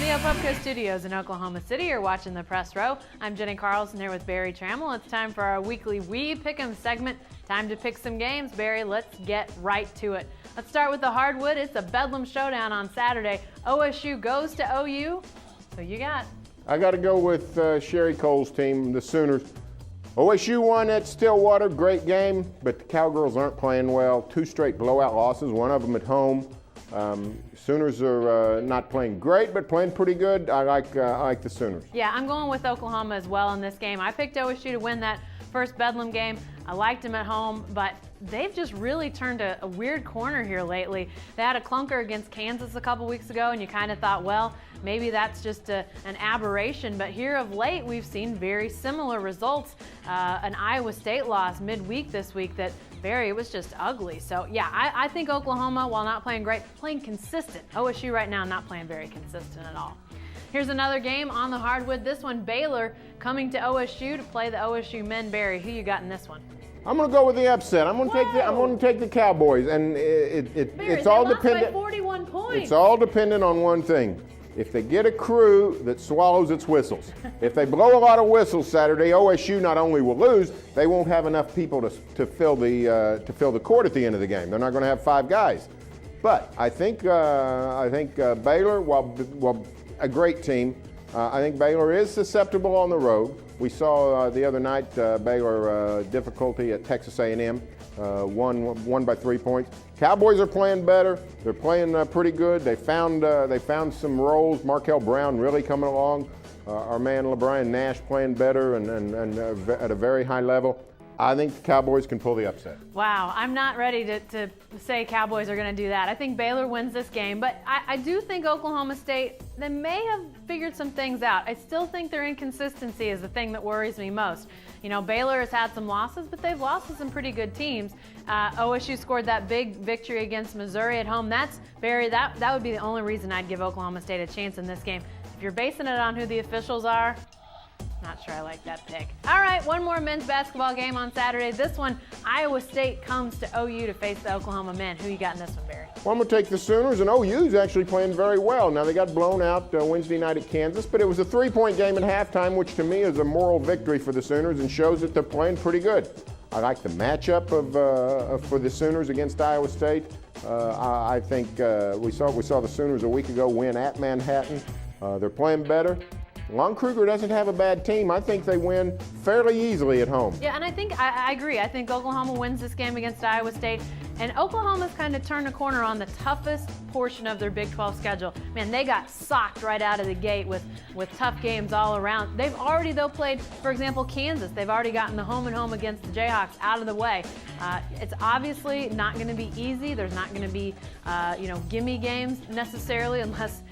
Pubco Studios in Oklahoma City. You're watching the Press Row. I'm Jenny Carlson here with Barry Trammell. It's time for our weekly We Pick 'em segment. Time to pick some games. Barry, let's get right to it. Let's start with the hardwood. It's a Bedlam showdown on Saturday. OSU goes to OU. Who you got? I got to go with Sherry Cole's team, the Sooners. OSU won at Stillwater, great game, but the Cowgirls aren't playing well. 2 straight blowout losses, one of them at home. Sooners are not playing great, but playing pretty good. I like the Sooners. Yeah, I'm going with Oklahoma as well in this game. I picked OSU to win that first Bedlam game. I liked them at home, but they've just really turned a weird corner here lately. They had a clunker against Kansas a couple weeks ago, and you kind of thought, well, maybe that's just an aberration. But here of late, we've seen very similar results. An Iowa State loss midweek this week that, Barry, it was just ugly. So, yeah, I think Oklahoma, while not playing great, playing consistent. OSU right now not playing very consistent at all. Here's another game on the hardwood. This one, Baylor coming to OSU to play the OSU men. Barry, who you got in this one? I'm going to go with the upset. I'm going to take the Cowboys, and it's all dependent. By 41 points. It's all dependent on one thing. If they get a crew that swallows its whistles. If they blow a lot of whistles Saturday, OSU not only will lose, they won't have enough people to fill the court at the end of the game. They're not going to have 5 guys. But I think Baylor, while a great team, I think Baylor is susceptible on the road. We saw the other night Baylor difficulty at Texas A&M, won by 3 points. Cowboys are playing better. They're playing pretty good. They found some roles. Markel Brown really coming along. Our man LeBron Nash playing better and at a very high level. I think the Cowboys can pull the upset. Wow, I'm not ready to say Cowboys are going to do that. I think Baylor wins this game, but I do think Oklahoma State, they may have figured some things out. I still think their inconsistency is the thing that worries me most. You know, Baylor has had some losses, but they've lost to some pretty good teams. OSU scored that big victory against Missouri at home. That's, Barry, that would be the only reason I'd give Oklahoma State a chance in this game. If you're basing it on who the officials are, not sure I like that pick. All right, one more men's basketball game on Saturday. This one, Iowa State comes to OU to face the Oklahoma men. Who you got in this one, Barry? Well, I'm going to take the Sooners, and OU's actually playing very well. Now, they got blown out Wednesday night at Kansas, but it was a 3-point game at halftime, which to me is a moral victory for the Sooners and shows that they're playing pretty good. I like the matchup for the Sooners against Iowa State. I think we saw the Sooners a week ago win at Manhattan. They're playing better. Lon Kruger doesn't have a bad team. I think they win fairly easily at home. Yeah, and I think I agree. I think Oklahoma wins this game against Iowa State. And Oklahoma's kind of turned a corner on the toughest portion of their Big 12 schedule. Man, they got socked right out of the gate with tough games all around. They've already, though, played, for example, Kansas. They've already gotten the home and home against the Jayhawks out of the way. It's obviously not going to be easy. There's not going to be, gimme games necessarily unless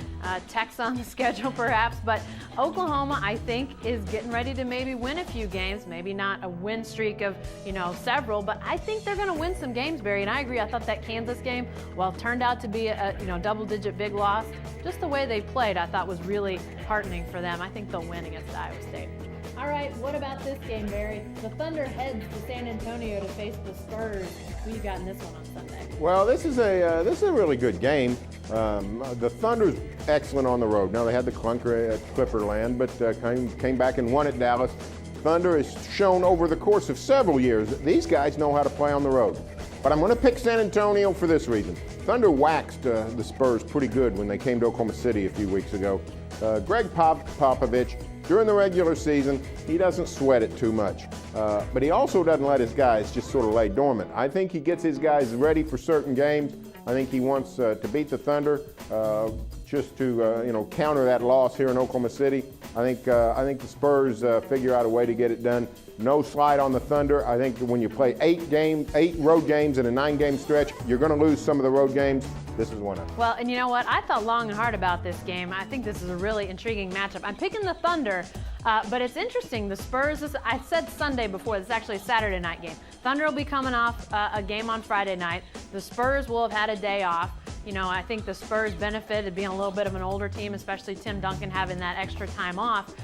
Tech's on the schedule perhaps, but Oklahoma, I think, is getting ready to maybe win a few games, maybe not a win streak of, several, but I think they're going to win some games, Barry, and I agree. I thought that Kansas game, while it turned out to be a double-digit big loss, just the way they played I thought was really heartening for them. I think they'll win against Iowa State. All right, what about this game, Barry? The Thunder heads to San Antonio to face the Spurs. Who you got in this one on Sunday? Well, this is a really good game. The Thunder's excellent on the road. Now, they had the clunker at Clipperland, but came back and won at Dallas. Thunder has shown over the course of several years that these guys know how to play on the road. But I'm going to pick San Antonio for this reason. Thunder waxed the Spurs pretty good when they came to Oklahoma City a few weeks ago. Greg Popovich, during the regular season, he doesn't sweat it too much. But he also doesn't let his guys just sort of lay dormant. I think he gets his guys ready for certain games. I think he wants to beat the Thunder just to counter that loss here in Oklahoma City. I think the Spurs figure out a way to get it done. No slide on the Thunder. I think when you play 8 road games in a 9-game stretch, you're going to lose some of the road games. This is one of them. Well, and you know what? I thought long and hard about this game. I think this is a really intriguing matchup. I'm picking the Thunder, but it's interesting. The Spurs, I said Sunday before, this is actually a Saturday night game. Thunder will be coming off a game on Friday night. The Spurs will have had a day off. You know, I think the Spurs benefited being a little bit of an older team, especially Tim Duncan having that extra time off.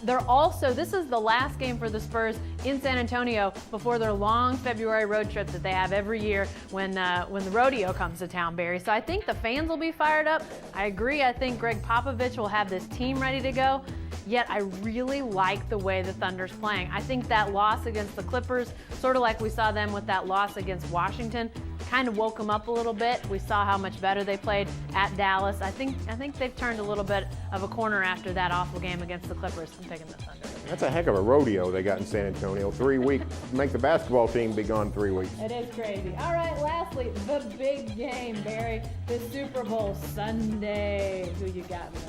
This is the last game for the Spurs in San Antonio before their long February road trip that they have every year when the rodeo comes to town, Barry. So I think the fans will be fired up. I agree. I think Greg Popovich will have this team ready to go. Yet I really like the way the Thunder's playing. I think that loss against the Clippers, sort of like we saw them with that loss against Washington, kind of woke them up a little bit. We saw how much better they played at Dallas. I think they've turned a little bit of a corner after that awful game against the Clippers. I'm picking the Thunder. That's a heck of a rodeo they got in San Antonio. 3 weeks, make the basketball team be gone 3 weeks. It is crazy. All right, lastly, the big game, Barry. The Super Bowl Sunday. Who you got, man?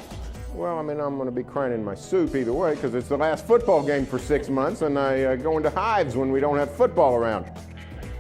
Well, I mean, I'm going to be crying in my soup either way because it's the last football game for 6 months, and I go into hives when we don't have football around.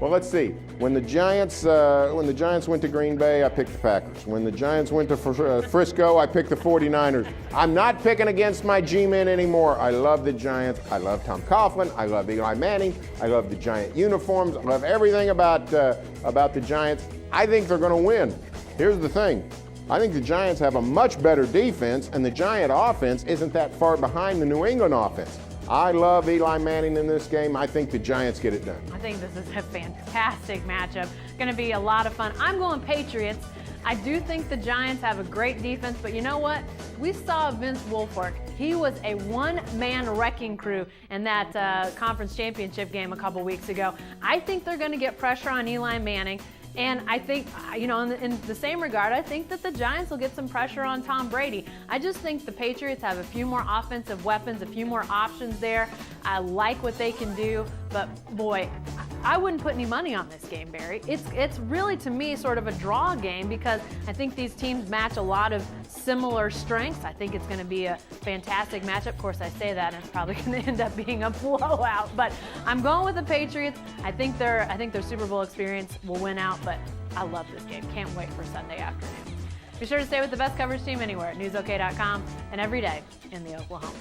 Well, let's see. When the Giants went to Green Bay, I picked the Packers. When the Giants went to Frisco, I picked the 49ers. I'm not picking against my G-men anymore. I love the Giants. I love Tom Coughlin. I love Eli Manning. I love the Giant uniforms. I love everything about the Giants. I think they're going to win. Here's the thing. I think the Giants have a much better defense, and the Giant offense isn't that far behind the New England offense. I love Eli Manning in this game. I think the Giants get it done. I think this is a fantastic matchup. Going to be a lot of fun. I'm going Patriots. I do think the Giants have a great defense, but you know what? We saw Vince Wilfork. He was a one-man wrecking crew in that conference championship game a couple weeks ago. I think they're going to get pressure on Eli Manning. And I think, you know, in the same regard, I think that the Giants will get some pressure on Tom Brady. I just think the Patriots have a few more offensive weapons, a few more options there. I like what they can do, but boy, I wouldn't put any money on this game, Barry. It's really, to me, sort of a draw game because I think these teams match a lot of similar strengths. I think it's going to be a fantastic matchup. Of course, I say that, and it's probably going to end up being a blowout. But I'm going with the Patriots. I think their Super Bowl experience will win out. But I love this game. Can't wait for Sunday afternoon. Be sure to stay with the best coverage team anywhere at newsok.com and every day in the Oklahoma.